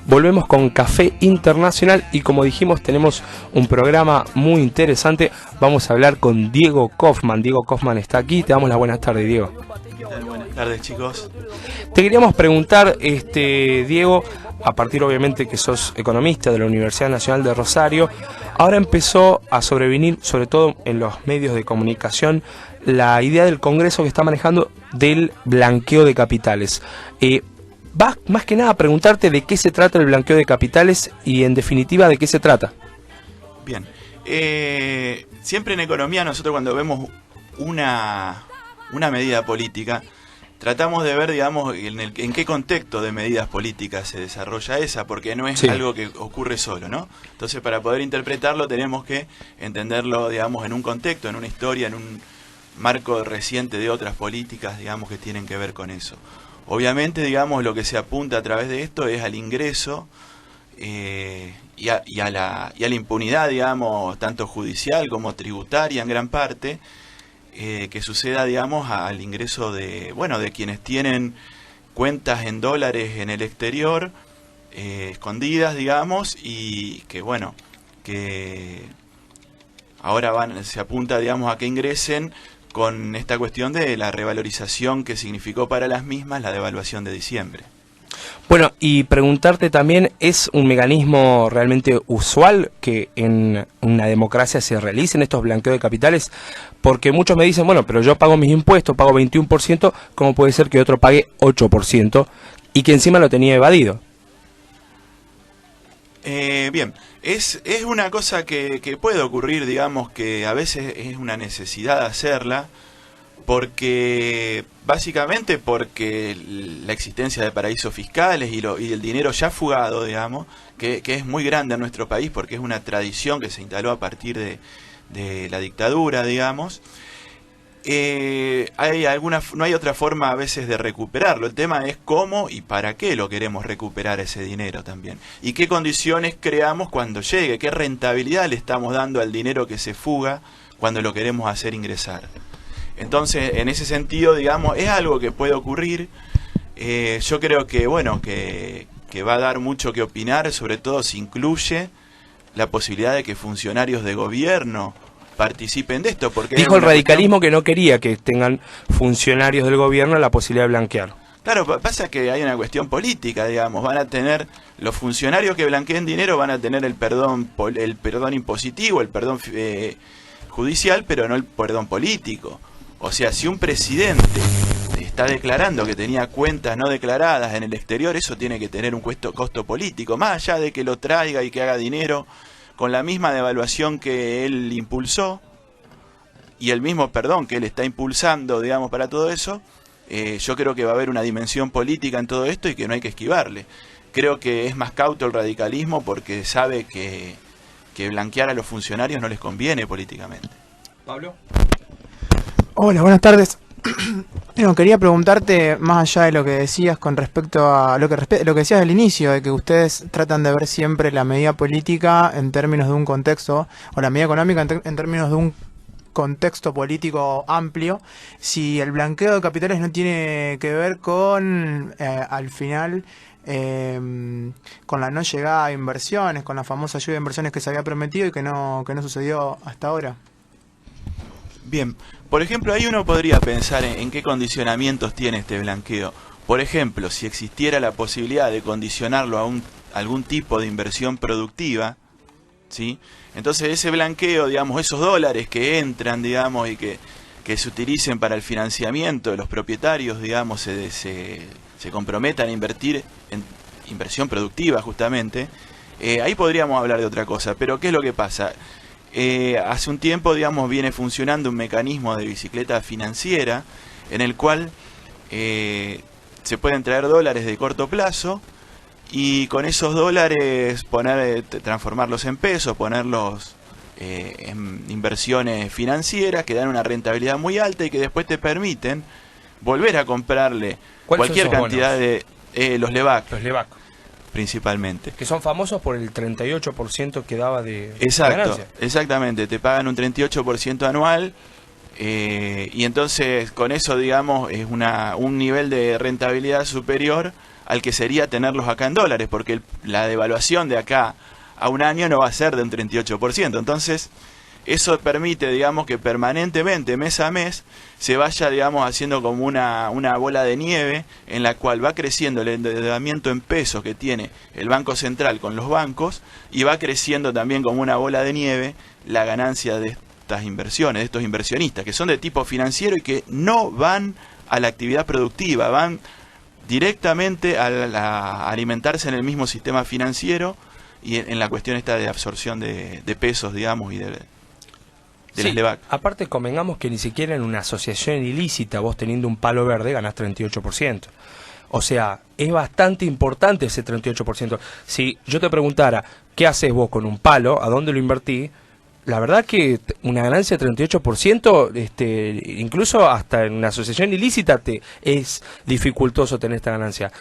Volvemos con Café Internacional y como dijimos tenemos un programa muy interesante. Vamos a hablar con Diego Kaufman. Diego Kaufman está aquí. Te damos las buenas tardes, Diego. ¿Qué tal? Buenas tardes, chicos. Te queríamos preguntar, Diego, a partir obviamente que sos economista de la Universidad Nacional de Rosario, ahora empezó a sobrevenir, sobre todo en los medios de comunicación, la idea del Congreso que está manejando del blanqueo de capitales. Va más que nada a preguntarte de qué se trata el blanqueo de capitales y en definitiva de qué se trata. Bien, siempre en economía nosotros cuando vemos una medida política tratamos de ver, digamos, en qué contexto de medidas políticas se desarrolla esa, porque no es algo que ocurre solo, ¿no? Entonces, para poder interpretarlo tenemos que entenderlo, digamos, en un contexto, en una historia, en un marco reciente de otras políticas, digamos, que tienen que ver con eso. Obviamente, digamos, lo que se apunta a través de esto es al ingreso y a la impunidad, digamos, tanto judicial como tributaria en gran parte, que suceda, digamos, al ingreso de quienes tienen cuentas en dólares en el exterior, escondidas, digamos, y que ahora se apunta, digamos, a que ingresen con esta cuestión de la revalorización que significó para las mismas la devaluación de diciembre. Bueno, y preguntarte también, ¿es un mecanismo realmente usual que en una democracia se realicen estos blanqueos de capitales? Porque muchos me dicen, bueno, pero yo pago mis impuestos, pago 21%, ¿cómo puede ser que otro pague 8% y que encima lo tenía evadido? Bien, es una cosa que puede ocurrir, digamos, que a veces es una necesidad hacerla, básicamente porque la existencia de paraísos fiscales y el dinero ya fugado, digamos, que es muy grande en nuestro país porque es una tradición que se instaló a partir de la dictadura, digamos. No hay otra forma a veces de recuperarlo. El tema es cómo y para qué lo queremos recuperar ese dinero también. Y qué condiciones creamos cuando llegue, qué rentabilidad le estamos dando al dinero que se fuga cuando lo queremos hacer ingresar. Entonces, en ese sentido, digamos, es algo que puede ocurrir. Yo creo que va a dar mucho que opinar, sobre todo si incluye la posibilidad de que funcionarios de gobierno participen de esto. Porque dijo el radicalismo que no quería que tengan funcionarios del gobierno la posibilidad de blanquear. Claro, pasa que hay una cuestión política, digamos, van a tener, los funcionarios que blanqueen dinero van a tener el perdón impositivo, el perdón judicial, pero no el perdón político. O sea, si un presidente está declarando que tenía cuentas no declaradas en el exterior, eso tiene que tener un costo político, más allá de que lo traiga y que haga dinero con la misma devaluación que él impulsó y el mismo perdón que él está impulsando, digamos, para todo eso. Yo creo que va a haber una dimensión política en todo esto y que no hay que esquivarle. Creo que es más cauto el radicalismo porque sabe que blanquear a los funcionarios no les conviene políticamente. Pablo. Hola, buenas tardes. Bueno, quería preguntarte, más allá de lo que decías con respecto a lo que decías al inicio, de que ustedes tratan de ver siempre la medida política en términos de un contexto, o la medida económica en términos de un contexto político amplio, si el blanqueo de capitales no tiene que ver con, al final, con la no llegada de inversiones, con la famosa ayuda de inversiones que se había prometido y que no sucedió hasta ahora. Bien, por ejemplo, ahí uno podría pensar en qué condicionamientos tiene este blanqueo. Por ejemplo, si existiera la posibilidad de condicionarlo a algún tipo de inversión productiva, ¿sí? Entonces ese blanqueo, digamos, esos dólares que entran, digamos, y que se utilicen para el financiamiento de los propietarios, digamos, se comprometan a invertir en inversión productiva justamente, ahí podríamos hablar de otra cosa. Pero ¿qué es lo que pasa? Hace un tiempo, digamos, viene funcionando un mecanismo de bicicleta financiera en el cual se pueden traer dólares de corto plazo y con esos dólares transformarlos en pesos, ponerlos en inversiones financieras que dan una rentabilidad muy alta y que después te permiten volver a comprarle cualquier cantidad de los LEVAC. Los LEVAC. Principalmente. Que son famosos por el 38% que daba de ganancia. Exactamente, te pagan un 38% anual y entonces con eso, digamos, es un nivel de rentabilidad superior al que sería tenerlos acá en dólares, porque la devaluación de acá a un año no va a ser de un 38%. Entonces, eso permite, digamos, que permanentemente, mes a mes, se vaya, digamos, haciendo como una bola de nieve en la cual va creciendo el endeudamiento en pesos que tiene el Banco Central con los bancos, y va creciendo también como una bola de nieve la ganancia de estas inversiones, de estos inversionistas, que son de tipo financiero y que no van a la actividad productiva, van directamente a alimentarse en el mismo sistema financiero y en la cuestión esta de absorción de pesos, digamos, y de sí, las LEVAC. Aparte, convengamos que ni siquiera en una asociación ilícita, vos teniendo un palo verde, ganás 38%. O sea, es bastante importante ese 38%. Si yo te preguntara, ¿qué haces vos con un palo? ¿A dónde lo invertí? La verdad que una ganancia de 38%, incluso hasta en una asociación ilícita es dificultoso tener esta ganancia.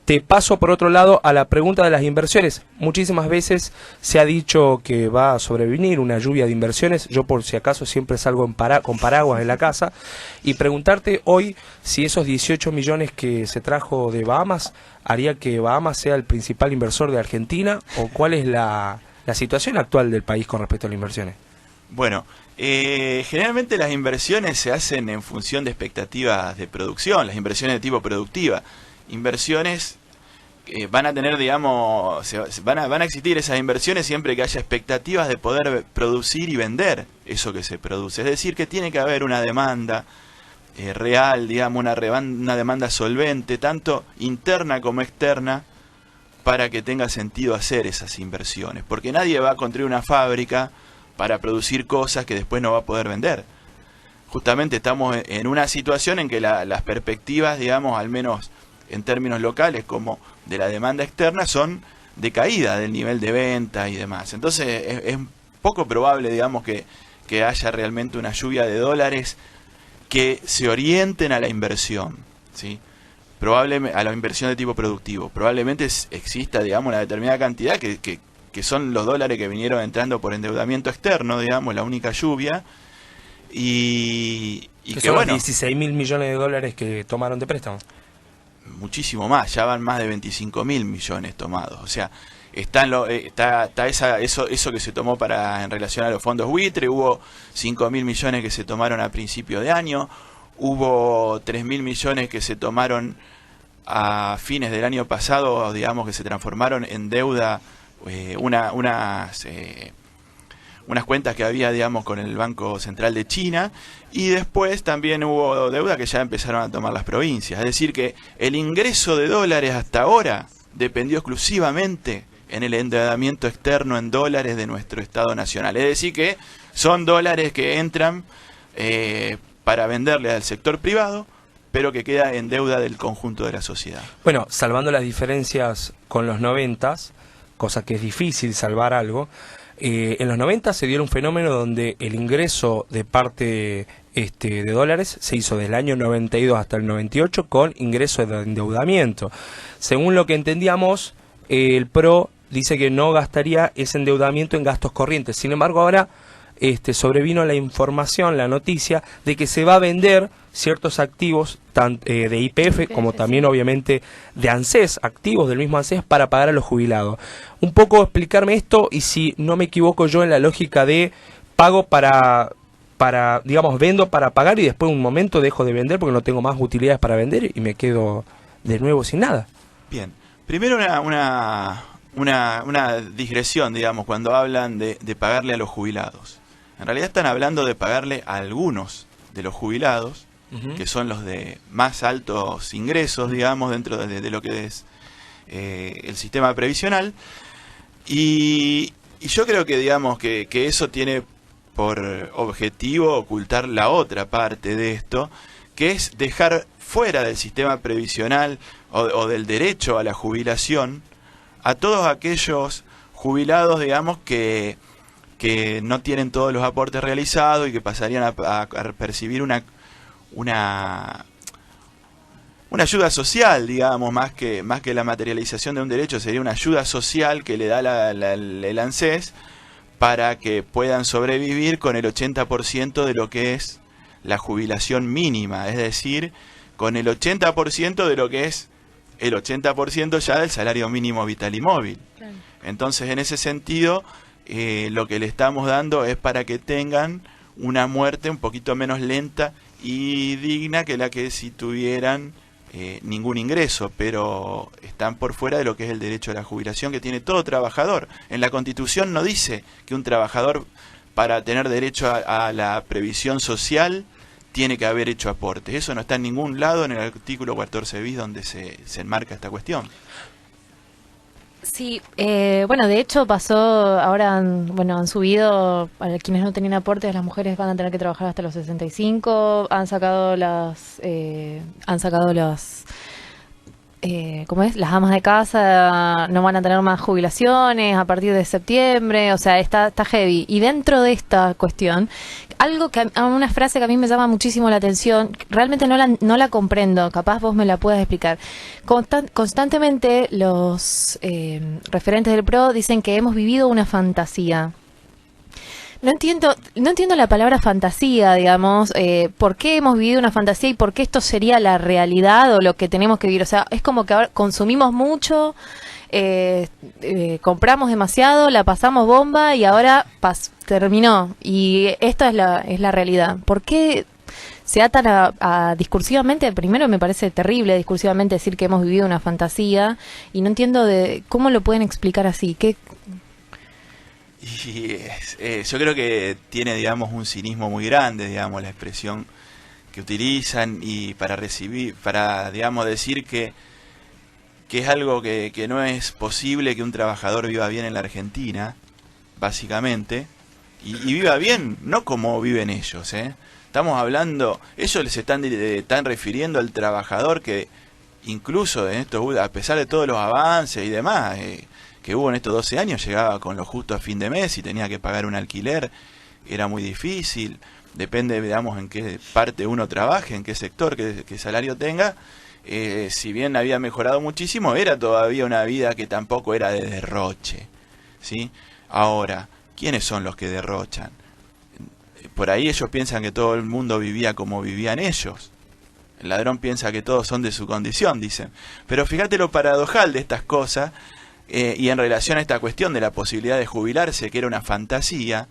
Te paso por otro lado a la pregunta de las inversiones. Muchísimas veces se ha dicho que va a sobrevenir una lluvia de inversiones. Yo por si acaso siempre salgo con paraguas en la casa. Y preguntarte hoy si esos 18 millones que se trajo de Bahamas haría que Bahamas sea el principal inversor de Argentina, o cuál es la situación actual del país con respecto a las inversiones. Bueno, generalmente las inversiones se hacen en función de expectativas de producción, las inversiones de tipo productiva. Inversiones van a tener, digamos, van a existir esas inversiones siempre que haya expectativas de poder producir y vender eso que se produce. Es decir, que tiene que haber una demanda real, digamos, una demanda solvente, tanto interna como externa, para que tenga sentido hacer esas inversiones. Porque nadie va a construir una fábrica para producir cosas que después no va a poder vender. Justamente estamos en una situación en que las perspectivas, digamos, al menos en términos locales como de la demanda externa, son de caída del nivel de venta y demás. Entonces es poco probable, digamos, que haya realmente una lluvia de dólares que se orienten a la inversión, ¿sí? Probablemente a la inversión de tipo productivo. Probablemente exista, digamos, una determinada cantidad que son los dólares que vinieron entrando por endeudamiento externo, digamos, la única lluvia, y que que son bueno, los 16.000 millones de dólares que tomaron de préstamo. Muchísimo más, ya van más de 25.000 millones tomados. O sea, está eso que se tomó en relación a los fondos buitre. Hubo 5.000 millones que se tomaron a principio de año, hubo 3.000 millones que se tomaron a fines del año pasado, digamos, que se transformaron en deuda, unas cuentas que había, digamos, con el Banco Central de China, y después también hubo deuda que ya empezaron a tomar las provincias. Es decir, que el ingreso de dólares hasta ahora dependió exclusivamente en el endeudamiento externo en dólares de nuestro Estado Nacional. Es decir, que son dólares que entran para venderle al sector privado, pero que queda en deuda del conjunto de la sociedad. Bueno, salvando las diferencias con los 90s, cosa que es difícil salvar algo, en los 90 se dio un fenómeno donde el ingreso de parte de dólares se hizo desde el año 92 hasta el 98 con ingreso de endeudamiento. Según lo que entendíamos, el PRO dice que no gastaría ese endeudamiento en gastos corrientes. Sin embargo, ahora sobrevino la información, la noticia de que se va a vender ciertos activos de YPF como también obviamente de ANSES, activos del mismo ANSES, para pagar a los jubilados. Un poco explicarme esto, y si no me equivoco yo en la lógica de pago para digamos, vendo para pagar y después un momento dejo de vender porque no tengo más utilidades para vender y me quedo de nuevo sin nada. Bien, primero una digresión, digamos, cuando hablan de pagarle a los jubilados. En realidad están hablando de pagarle a algunos de los jubilados, que son los de más altos ingresos, digamos, dentro de lo que es el sistema previsional. Y yo creo que, digamos, que eso tiene por objetivo ocultar la otra parte de esto, que es dejar fuera del sistema previsional o del derecho a la jubilación a todos aquellos jubilados, digamos, que no tienen todos los aportes realizados y que pasarían a percibir una ayuda social, digamos, más que la materialización de un derecho. Sería una ayuda social que le da el ANSES para que puedan sobrevivir con el 80% de lo que es la jubilación mínima, es decir, con el 80% de lo que es el 80% ya del salario mínimo vital y móvil. Claro. Entonces, en ese sentido, lo que le estamos dando es para que tengan una muerte un poquito menos lenta y digna que la que si tuvieran ningún ingreso, pero están por fuera de lo que es el derecho a la jubilación que tiene todo trabajador. En la Constitución no dice que un trabajador, para tener derecho a la previsión social, tiene que haber hecho aportes. Eso no está en ningún lado en el artículo 14 bis donde se enmarca esta cuestión. Sí, bueno, de hecho pasó, ahora han subido, para quienes no tenían aportes, las mujeres van a tener que trabajar hasta los 65, han sacado las ¿cómo es? Las amas de casa no van a tener más jubilaciones a partir de septiembre, o sea, está heavy. Y dentro de esta cuestión, una frase que a mí me llama muchísimo la atención, realmente no la comprendo, capaz vos me la puedas explicar. Constantemente los referentes del PRO dicen que hemos vivido una fantasía. No entiendo la palabra fantasía, digamos, por qué hemos vivido una fantasía y por qué esto sería la realidad o lo que tenemos que vivir. O sea, es como que ahora consumimos mucho, compramos demasiado, la pasamos bomba y ahora terminó. Y esta es la realidad. ¿Por qué se atan a discursivamente? Primero me parece terrible discursivamente decir que hemos vivido una fantasía y no entiendo cómo lo pueden explicar así. Y yo creo que tiene, digamos, un cinismo muy grande, digamos, la expresión que utilizan y para, digamos, decir que es algo que no es posible que un trabajador viva bien en la Argentina, básicamente, y viva bien, no como viven ellos, ¿eh? Estamos hablando, ellos les están refiriendo al trabajador que incluso en esto, a pesar de todos los avances y demás, que hubo en estos 12 años, llegaba con lo justo a fin de mes y tenía que pagar un alquiler, era muy difícil, depende, digamos, en qué parte uno trabaje, en qué sector, qué salario tenga, si bien había mejorado muchísimo, era todavía una vida que tampoco era de derroche, ¿sí? Ahora, ¿quiénes son los que derrochan? Por ahí ellos piensan que todo el mundo vivía como vivían ellos. El ladrón piensa que todos son de su condición, dicen. Pero fíjate lo paradojal de estas cosas. Y en relación a esta cuestión de la posibilidad de jubilarse, que era una fantasía,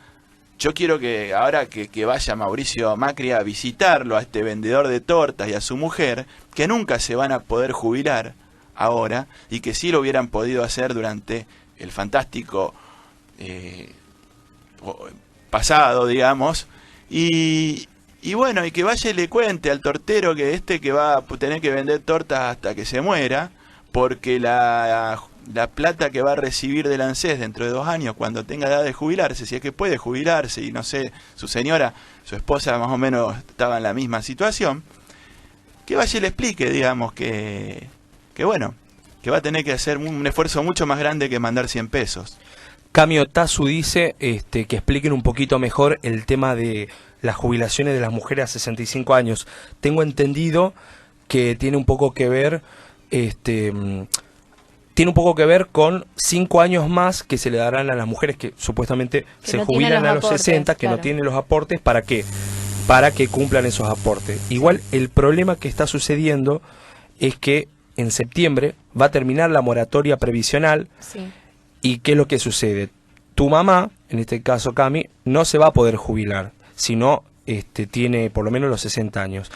yo quiero que ahora que vaya Mauricio Macri a visitarlo, a este vendedor de tortas y a su mujer, que nunca se van a poder jubilar ahora, y que sí lo hubieran podido hacer durante el fantástico pasado, digamos, y bueno, y que vaya y le cuente al tortero que va a tener que vender tortas hasta que se muera, porque la plata que va a recibir del ANSES dentro de 2 años, cuando tenga edad de jubilarse, si es que puede jubilarse, y no sé, su esposa más o menos estaba en la misma situación, que vaya y le explique, digamos, que bueno, que va a tener que hacer un esfuerzo mucho más grande que mandar 100 pesos. Cami Otazu dice que expliquen un poquito mejor el tema de las jubilaciones de las mujeres a 65 años. Tengo entendido que tiene un poco que ver con 5 años más que se le darán a las mujeres que supuestamente se jubilan a los 60, que no tienen los aportes. ¿Para qué? Para que cumplan esos aportes. Igual el problema que está sucediendo es que en septiembre va a terminar la moratoria previsional. Sí. ¿Y qué es lo que sucede? Tu mamá, en este caso Cami, no se va a poder jubilar si no tiene por lo menos los 60 años.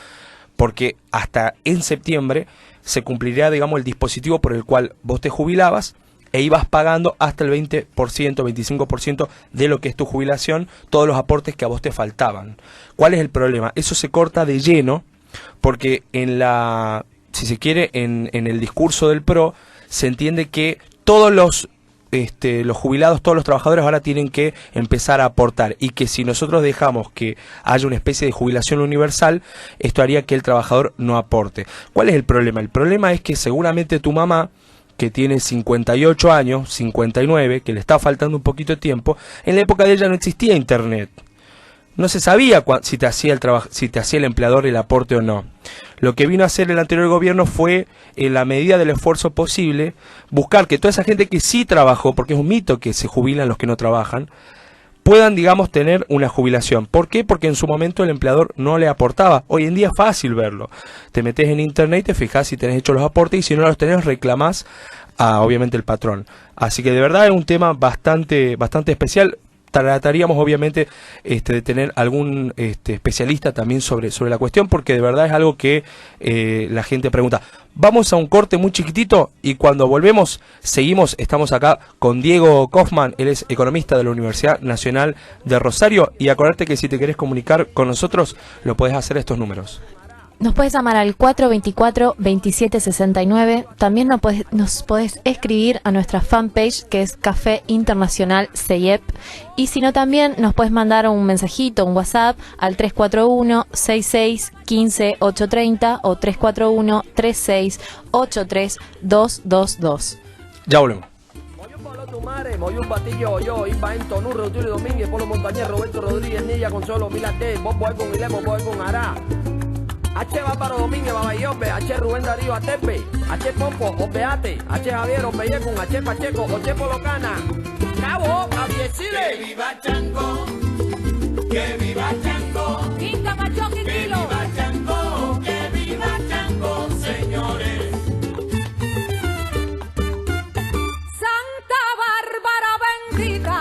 Porque hasta en septiembre se cumplirá, digamos, el dispositivo por el cual vos te jubilabas e ibas pagando hasta el 20%, 25% de lo que es tu jubilación, todos los aportes que a vos te faltaban. ¿Cuál es el problema? Eso se corta de lleno porque si se quiere, en el discurso del PRO se entiende que todos los jubilados, todos los trabajadores ahora tienen que empezar a aportar, y que si nosotros dejamos que haya una especie de jubilación universal, esto haría que el trabajador no aporte. ¿Cuál es el problema? El problema es que seguramente tu mamá, que tiene 58 años, 59, que le está faltando un poquito de tiempo, en la época de ella no existía internet. No se sabía si te hacía el empleador el aporte o no. Lo que vino a hacer el anterior gobierno fue, en la medida del esfuerzo posible, buscar que toda esa gente que sí trabajó, porque es un mito que se jubilan los que no trabajan, puedan, digamos, tener una jubilación. ¿Por qué? Porque en su momento el empleador no le aportaba. Hoy en día es fácil verlo. Te metes en internet y te fijas si tenés hecho los aportes, y si no los tenés, reclamás a, obviamente, el patrón. Así que de verdad es un tema bastante especial. Trataríamos obviamente de tener algún especialista también sobre la cuestión, porque de verdad es algo que la gente pregunta. Vamos a un corte muy chiquitito y cuando volvemos seguimos. Estamos acá con Diego Kaufman, él es economista de la Universidad Nacional de Rosario, y acordate que si te querés comunicar con nosotros lo podés hacer a estos números. Nos puedes llamar al 424-2769. También nos podés escribir a nuestra fanpage, que es Café Internacional CEIEP. Y si no, también nos puedes mandar un mensajito, un WhatsApp, al 341-66-15-830 o 341-3683-222. Ya volvemos. Moy un batillo yo, Iba Entonú, Reutilio Domínguez, Polo Montañez, Roberto Rodríguez, Nilla, Consuelo, Milate, Bobo con Ilemo, Bobo con Ará. H. Bárbaro Domínguez, Babayope, H. Rubén Darío Atepe, H. Pompo, Opeate, H. Javier Opeyecun, H. Pacheco, H. Polocana, Cabo, Aviesile. Que viva Chango, que viva Chango, Inca Machoqui que Kilo. viva Chango, que viva Chango, señores. Santa Bárbara bendita,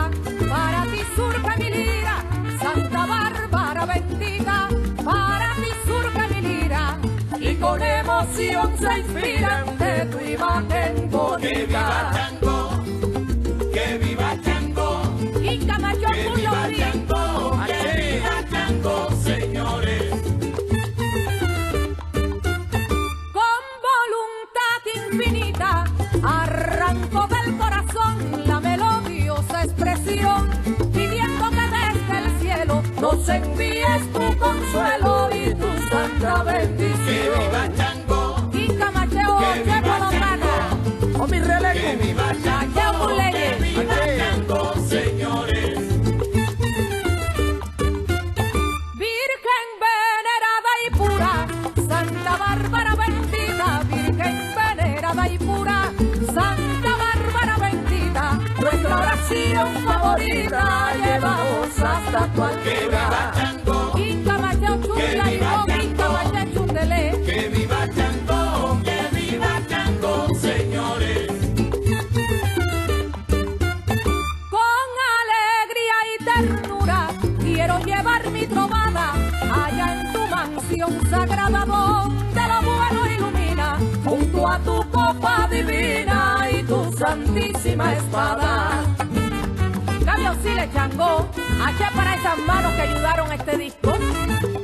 para ti surge mi lira. Santa Bárbara bendita, para ti surge mi lira. Y con emoción se inspiran de tu imagen Que viva bonita. Chango, que viva Chango, Inca que Machoqui viva Kilo. Chango, que viva Chango, señores. Con voluntad infinita, arranco del corazón la melodiosa expresión, pidiendo que desde el cielo nos envíes tu consuelo y tu santa Que bendición. viva Chango, Inca Macheo, que Che viva Colomana, O mi que releco. viva Cheo Chango, que Muleye. viva Chango, señores. Virgen venerada y pura, Santa Bárbara bendita, Virgen venerada y pura, Santa Bárbara bendita, nuestra oración favorita llevamos hasta tu Que viva altura. Chango, Inca Macheo Chula y Bob, Inca Macheo Chundele. que viva Chango, que viva Chango, señores. Con alegría y ternura quiero llevar mi trovada allá en tu mansión sagrada donde lo bueno ilumina, junto a tu copa divina y tu santísima espada. Cambio Sile Chango, H para esas manos que ayudaron a este disco.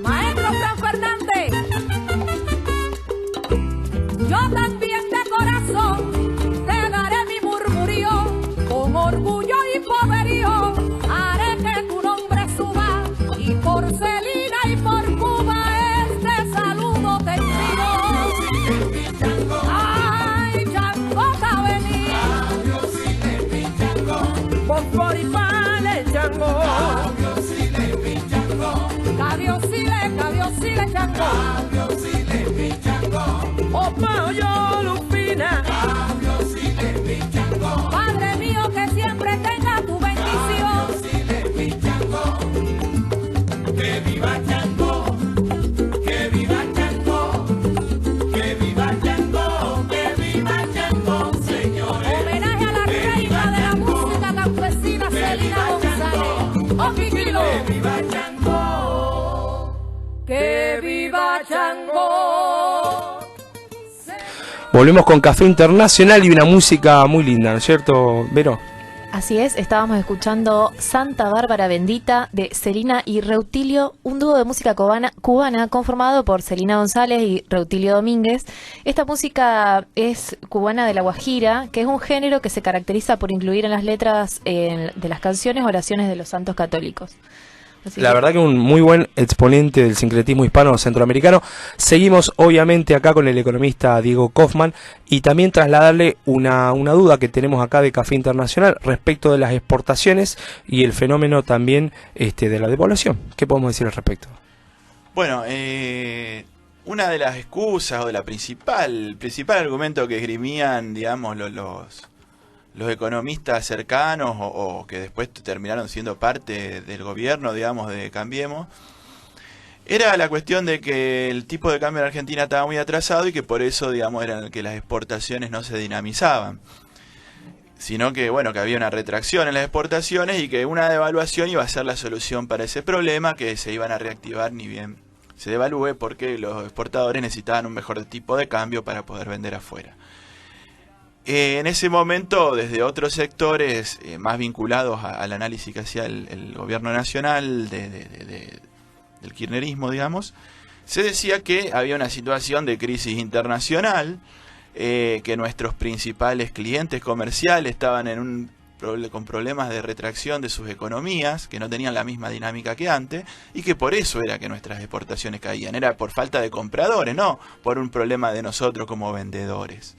Maestro Fran Fernández, yo también de corazón te daré mi murmurío, con orgullo y poderío haré que tu nombre suba, y por Celina y por Cuba este saludo te envío. Ay, Changota venía, Fosforipale, Chango. Cabiosile Chango, Opa, yo, Lupina. Padre mío que siempre tenga tu bendición. Que viva Chango, que viva Chango, que viva Chango, que viva Chango, señores. Homenaje a la reina de la música campesina Celina González. Oquiquilo. Que viva Chango. Que viva Chango. Volvemos con Café Internacional y una música muy linda, ¿no es cierto, Vero? Así es, estábamos escuchando Santa Bárbara Bendita de Celina y Reutilio, un dúo de música cubana conformado por Celina González y Reutilio Domínguez. Esta música es cubana de la Guajira, que es un género que se caracteriza por incluir en las letras de las canciones oraciones de los santos católicos. Así La que- verdad que un muy buen exponente del sincretismo hispano centroamericano. Seguimos obviamente acá con el economista Diego Kaufman y también trasladarle una duda que tenemos acá de Café Internacional respecto de las exportaciones y el fenómeno también de la depoblación. ¿Qué podemos decir al respecto? Bueno, una de las excusas o de el principal argumento que esgrimían, digamos, los economistas cercanos o que después terminaron siendo parte del gobierno, digamos, de Cambiemos, era la cuestión de que el tipo de cambio en Argentina estaba muy atrasado y que por eso, digamos, eran que las exportaciones no se dinamizaban, sino que, bueno, que había una retracción en las exportaciones y que una devaluación iba a ser la solución para ese problema, que se iban a reactivar ni bien se devalúe, porque los exportadores necesitaban un mejor tipo de cambio para poder vender afuera. En ese momento, desde otros sectores más vinculados al análisis que hacía el gobierno nacional del kirchnerismo, digamos, se decía que había una situación de crisis internacional, que nuestros principales clientes comerciales estaban con problemas de retracción de sus economías, que no tenían la misma dinámica que antes, y que por eso era que nuestras exportaciones caían. Era por falta de compradores, no por un problema de nosotros como vendedores.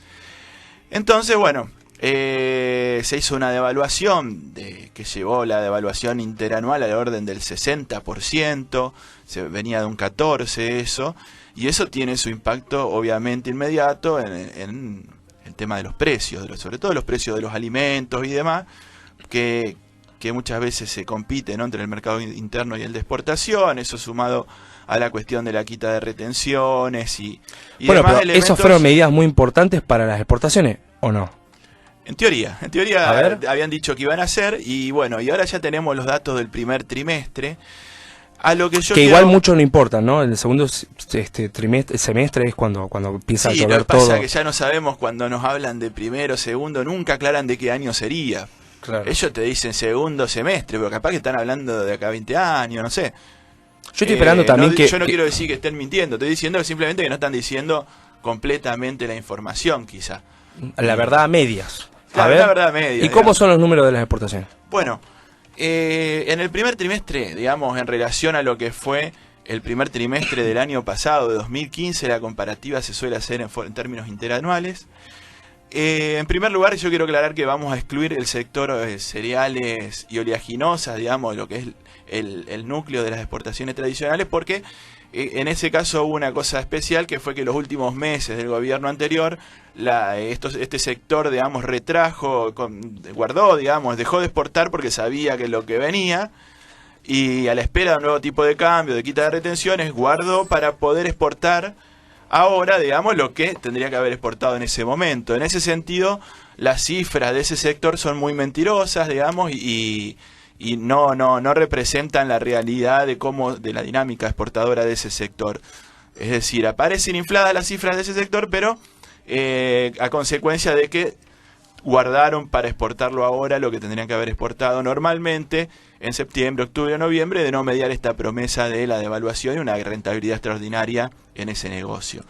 Entonces, bueno, se hizo una devaluación que llevó la devaluación interanual al orden del 60%, se venía de un 14% eso, y eso tiene su impacto obviamente inmediato en el tema de los precios, sobre todo los precios de los alimentos y demás, que muchas veces se compite, ¿no?, entre el mercado interno y el de exportación, eso sumado a la cuestión de la quita de retenciones y bueno, demás pero elementos. ¿esos fueron medidas muy importantes para las exportaciones o no? En teoría habían dicho que iban a hacer, y bueno, y ahora ya tenemos los datos del primer trimestre. A lo que yo que igual mucho no importa, ¿no? El segundo semestre es cuando empieza a llover todo. Sí, lo que pasa es que ya no sabemos, cuando nos hablan de primero, segundo, nunca aclaran de qué año sería. Claro. Ellos te dicen segundo semestre, pero capaz que están hablando de acá a 20 años, no sé. Yo estoy esperando también yo no quiero decir que estén mintiendo, estoy diciendo que simplemente que no están diciendo completamente la información, quizá. La verdad a medias. La verdad a medias. ¿Y cómo son los números de las exportaciones? Bueno, en el primer trimestre, digamos, en relación a lo que fue el primer trimestre del año pasado, de 2015, la comparativa se suele hacer en términos interanuales. En primer lugar, yo quiero aclarar que vamos a excluir el sector cereales y oleaginosas, digamos, lo que es el núcleo de las exportaciones tradicionales, porque en ese caso hubo una cosa especial, que fue que los últimos meses del gobierno anterior, este sector, digamos, guardó, digamos, dejó de exportar porque sabía que lo que venía, y a la espera de un nuevo tipo de cambio, de quita de retenciones, guardó para poder exportar ahora, digamos, lo que tendría que haber exportado en ese momento. En ese sentido, las cifras de ese sector son muy mentirosas, digamos, y no representan la realidad de la dinámica exportadora de ese sector. Es decir, aparecen infladas las cifras de ese sector, pero a consecuencia de que guardaron para exportarlo ahora lo que tendrían que haber exportado normalmente en septiembre, octubre o noviembre, de no mediar esta promesa de la devaluación y una rentabilidad extraordinaria en ese negocio.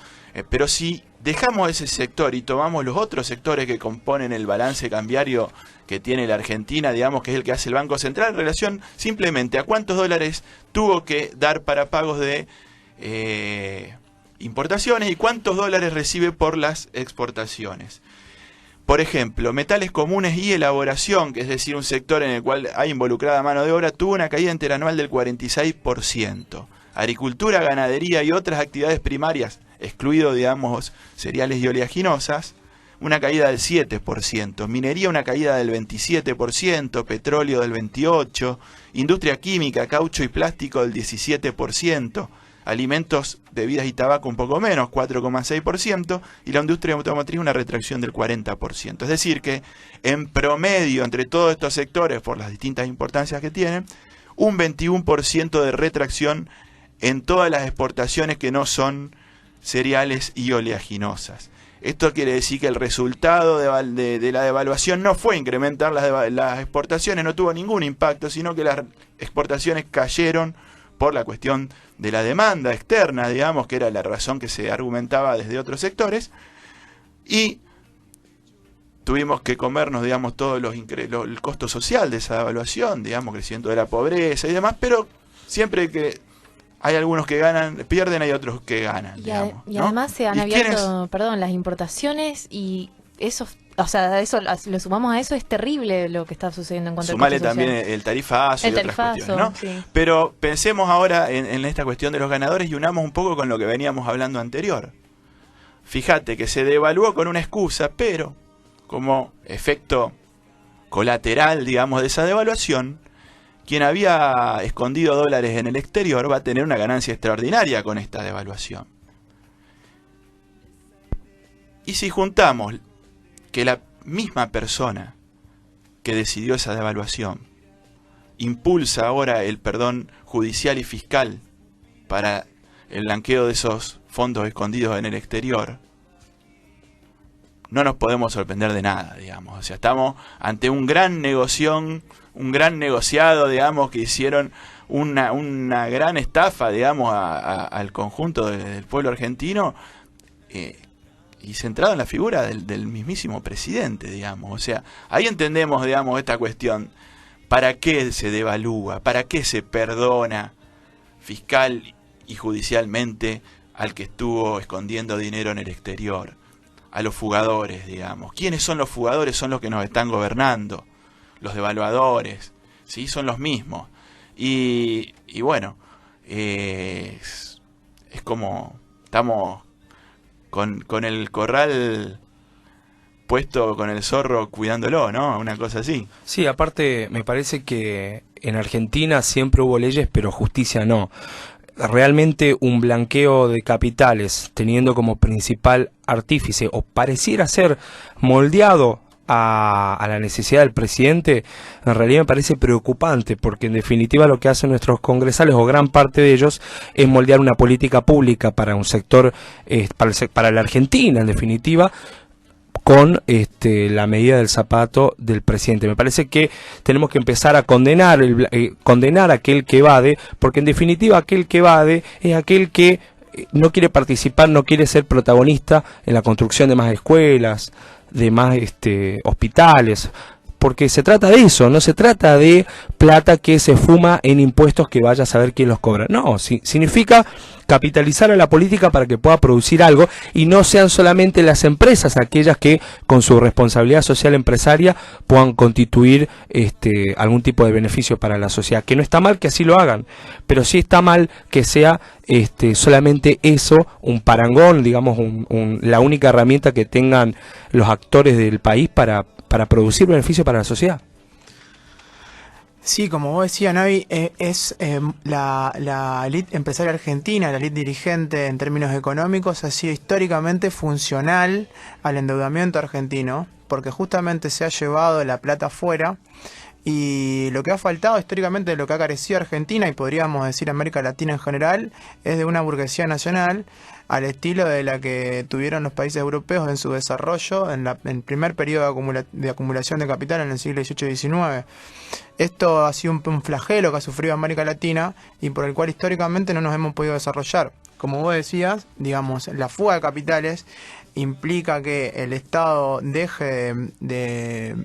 Pero si dejamos ese sector y tomamos los otros sectores que componen el balance cambiario que tiene la Argentina, digamos, que es el que hace el Banco Central, en relación simplemente a cuántos dólares tuvo que dar para pagos de importaciones y cuántos dólares recibe por las exportaciones. Por ejemplo, metales comunes y elaboración, que es decir, un sector en el cual hay involucrada mano de obra, tuvo una caída interanual del 46%. Agricultura, ganadería y otras actividades primarias, excluido, digamos, cereales y oleaginosas, una caída del 7%. Minería, una caída del 27%, petróleo del 28%, industria química, caucho y plástico del 17%. Alimentos, bebidas y tabaco un poco menos, 4,6%, y la industria automotriz una retracción del 40%. Es decir que, en promedio, entre todos estos sectores, por las distintas importancias que tienen, un 21% de retracción en todas las exportaciones que no son cereales y oleaginosas. Esto quiere decir que el resultado de la devaluación no fue incrementar las exportaciones, no tuvo ningún impacto, sino que las exportaciones cayeron por la cuestión de la demanda externa, digamos, que era la razón que se argumentaba desde otros sectores, y tuvimos que comernos, digamos, todo el costo social de esa devaluación, digamos, crecimiento de la pobreza y demás, pero siempre que hay algunos que pierden, hay otros que ganan, digamos, y ¿no? además se han abierto, las importaciones, y eso, o sea, eso lo sumamos a eso, es terrible lo que está sucediendo en cuanto Sumale al costo social. también el tarifazo y otras cuestiones, ¿no? Sí. Pero pensemos ahora en esta cuestión de los ganadores y unamos un poco con lo que veníamos hablando anterior. Fíjate que se devaluó con una excusa, pero como efecto colateral, digamos, de esa devaluación, quien había escondido dólares en el exterior va a tener una ganancia extraordinaria con esta devaluación. Y si juntamos que la misma persona que decidió esa devaluación impulsa ahora el perdón judicial y fiscal para el blanqueo de esos fondos escondidos en el exterior, no nos podemos sorprender de nada, digamos. O sea, estamos ante un gran negociado, digamos, que hicieron una gran estafa, digamos, al conjunto del pueblo argentino, y centrado en la figura del mismísimo presidente, digamos. O sea, ahí entendemos, digamos, esta cuestión. ¿Para qué se devalúa? ¿Para qué se perdona fiscal y judicialmente al que estuvo escondiendo dinero en el exterior? A los fugadores, digamos. ¿Quiénes son los fugadores? Son los que nos están gobernando. Los devaluadores, ¿sí? Son los mismos. Y bueno, es como estamos con el corral puesto, con el zorro cuidándolo, ¿no? Una cosa así. Sí, aparte me parece que en Argentina siempre hubo leyes, pero justicia no. Realmente un blanqueo de capitales, teniendo como principal artífice, o pareciera ser moldeado a la necesidad del presidente, en realidad me parece preocupante, porque en definitiva lo que hacen nuestros congresales, o gran parte de ellos, es moldear una política pública para un sector, para la Argentina, en definitiva, con la medida del zapato del presidente. Me parece que tenemos que empezar a condenar a aquel que evade, porque en definitiva aquel que evade es aquel que no quiere participar, no quiere ser protagonista en la construcción de más escuelas, de más hospitales, porque se trata de eso, no se trata de plata que se fuma en impuestos que vaya a saber quién los cobra. No, significa capitalizar a la política para que pueda producir algo y no sean solamente las empresas aquellas que con su responsabilidad social empresaria puedan constituir algún tipo de beneficio para la sociedad. Que no está mal que así lo hagan, pero sí está mal que sea solamente eso, un parangón, digamos, la única herramienta que tengan los actores del país para producir beneficio para la sociedad. Sí, como vos decías, Navi, es la élite empresaria argentina, la élite dirigente en términos económicos, ha sido históricamente funcional al endeudamiento argentino, porque justamente se ha llevado la plata afuera, y lo que ha faltado históricamente, de lo que ha carecido Argentina, y podríamos decir América Latina en general, es de una burguesía nacional al estilo de la que tuvieron los países europeos en su desarrollo en el primer periodo de acumulación de capital en el siglo XVIII y XIX. Esto ha sido un flagelo que ha sufrido América Latina y por el cual históricamente no nos hemos podido desarrollar. Como vos decías, digamos, la fuga de capitales implica que el Estado deje de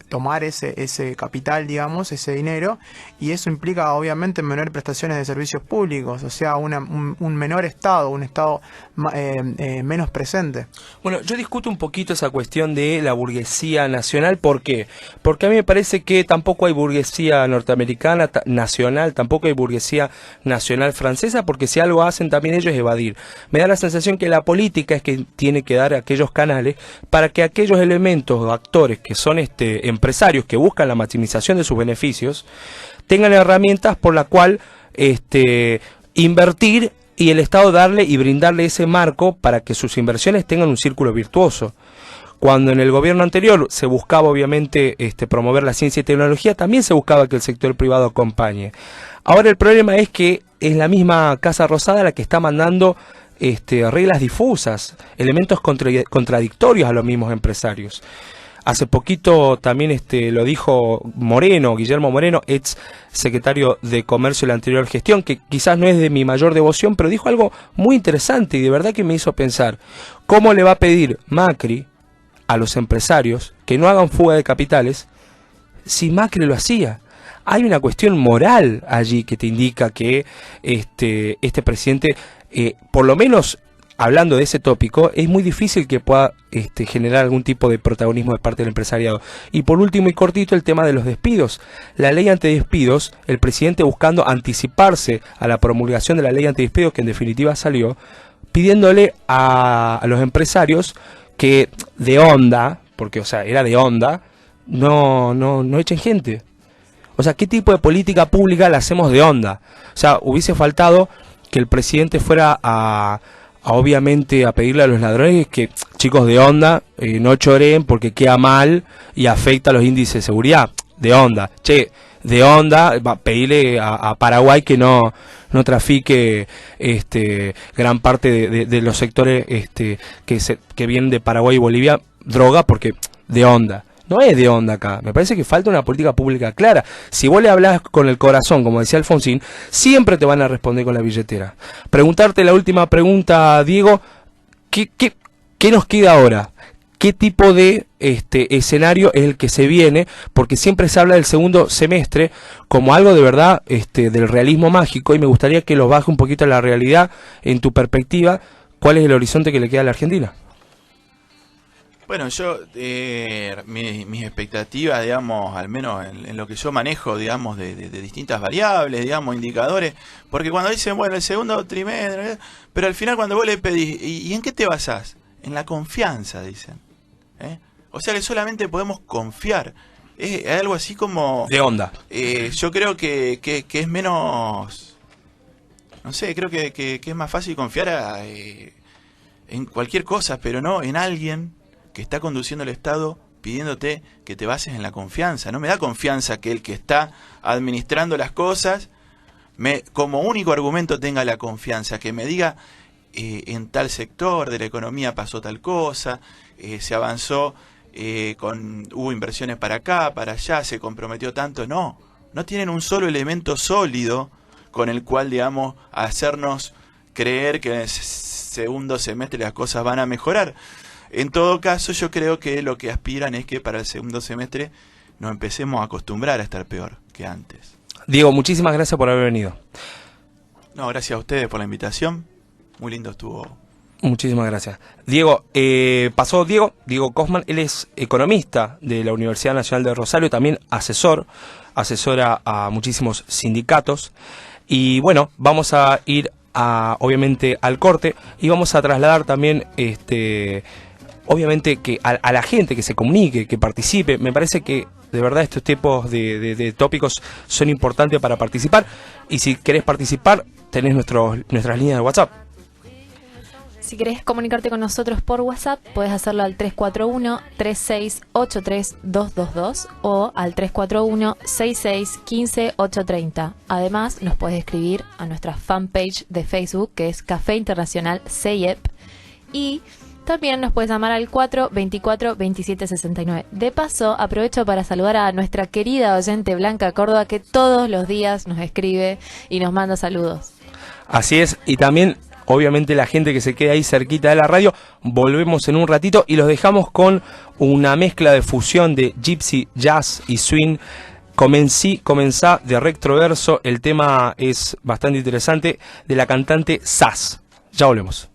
tomar ese capital, digamos, ese dinero, y eso implica obviamente menores prestaciones de servicios públicos, o sea, un menor Estado, un Estado menos presente. Bueno, yo discuto un poquito esa cuestión de la burguesía nacional. ¿Por qué? Porque a mí me parece que tampoco hay burguesía norteamericana nacional, tampoco hay burguesía nacional francesa, porque si algo hacen también ellos es evadir. Me da la sensación que la política es que tiene que dar aquellos canales para que aquellos elementos o actores que son empresarios que buscan la maximización de sus beneficios tengan herramientas por la cual invertir, y el Estado darle y brindarle ese marco para que sus inversiones tengan un círculo virtuoso. Cuando en el gobierno anterior se buscaba obviamente promover la ciencia y tecnología, también se buscaba que el sector privado acompañe. Ahora el problema es que es la misma Casa Rosada la que está mandando reglas difusas, elementos contradictorios a los mismos empresarios. Hace poquito también lo dijo Guillermo Moreno, ex secretario de Comercio de la anterior gestión, que quizás no es de mi mayor devoción, pero dijo algo muy interesante y de verdad que me hizo pensar. ¿Cómo le va a pedir Macri a los empresarios que no hagan fuga de capitales si Macri lo hacía? Hay una cuestión moral allí que te indica que este presidente, por lo menos hablando de ese tópico, es muy difícil que pueda generar algún tipo de protagonismo de parte del empresariado. Y por último y cortito, el tema de los despidos. La ley antidespidos, el presidente buscando anticiparse a la promulgación de la ley antidespidos, que en definitiva salió, pidiéndole a los empresarios que de onda, porque o sea, era de onda, no echen gente. O sea, ¿qué tipo de política pública la hacemos de onda? O sea, hubiese faltado que el presidente fuera obviamente a pedirle a los ladrones que, chicos, de onda, no choreen porque queda mal y afecta a los índices de seguridad. De onda. Che, de onda, pedirle a Paraguay que no trafique gran parte de los sectores que vienen de Paraguay y Bolivia droga, porque de onda. No es de onda acá. Me parece que falta una política pública clara. Si vos le hablás con el corazón, como decía Alfonsín, siempre te van a responder con la billetera. Preguntarte la última pregunta, Diego, ¿qué nos queda ahora? ¿Qué tipo de escenario es el que se viene? Porque siempre se habla del segundo semestre como algo de verdad del realismo mágico, y me gustaría que lo baje un poquito a la realidad en tu perspectiva. ¿Cuál es el horizonte que le queda a la Argentina? Bueno, yo, mis expectativas, digamos, al menos en lo que yo manejo, digamos, de distintas variables, digamos, indicadores, porque cuando dicen, bueno, el segundo trimestre, pero al final cuando vos le pedís, ¿y en qué te basás? En la confianza, dicen. O sea que solamente podemos confiar. Es algo así como... De onda. Yo creo que es menos... No sé, creo que es más fácil confiar en cualquier cosa, pero no en alguien que está conduciendo el Estado pidiéndote que te bases en la confianza. No me da confianza que el que está administrando las cosas como único argumento tenga la confianza, que me diga en tal sector de la economía pasó tal cosa, se avanzó, hubo inversiones para acá, para allá, se comprometió tanto. No tienen un solo elemento sólido con el cual, digamos, hacernos creer que en el segundo semestre las cosas van a mejorar. En todo caso, yo creo que lo que aspiran es que para el segundo semestre nos empecemos a acostumbrar a estar peor que antes. Diego, muchísimas gracias por haber venido. No, gracias a ustedes por la invitación. Muy lindo estuvo. Muchísimas gracias. Diego, pasó Diego Kaufmann. Él es economista de la Universidad Nacional de Rosario, también asesora a muchísimos sindicatos. Y bueno, vamos a ir obviamente al corte, y vamos a trasladar también obviamente que a la gente que se comunique, que participe. Me parece que de verdad estos tipos de tópicos son importantes para participar, y si querés participar tenés nuestras líneas de WhatsApp. Si querés comunicarte con nosotros por WhatsApp, puedes hacerlo al 341-3683-222 o al 341-6615-830. Además, nos puedes escribir a nuestra fanpage de Facebook, que es Café Internacional CEIEP, y también nos puedes llamar al 424-2769. De paso, aprovecho para saludar a nuestra querida oyente Blanca Córdoba, que todos los días nos escribe y nos manda saludos. Así es, y también obviamente la gente que se queda ahí cerquita de la radio. Volvemos en un ratito y los dejamos con una mezcla de fusión de gypsy, jazz y swing. Comenzá de Retroverso. El tema es bastante interesante, de la cantante Sass. Ya volvemos.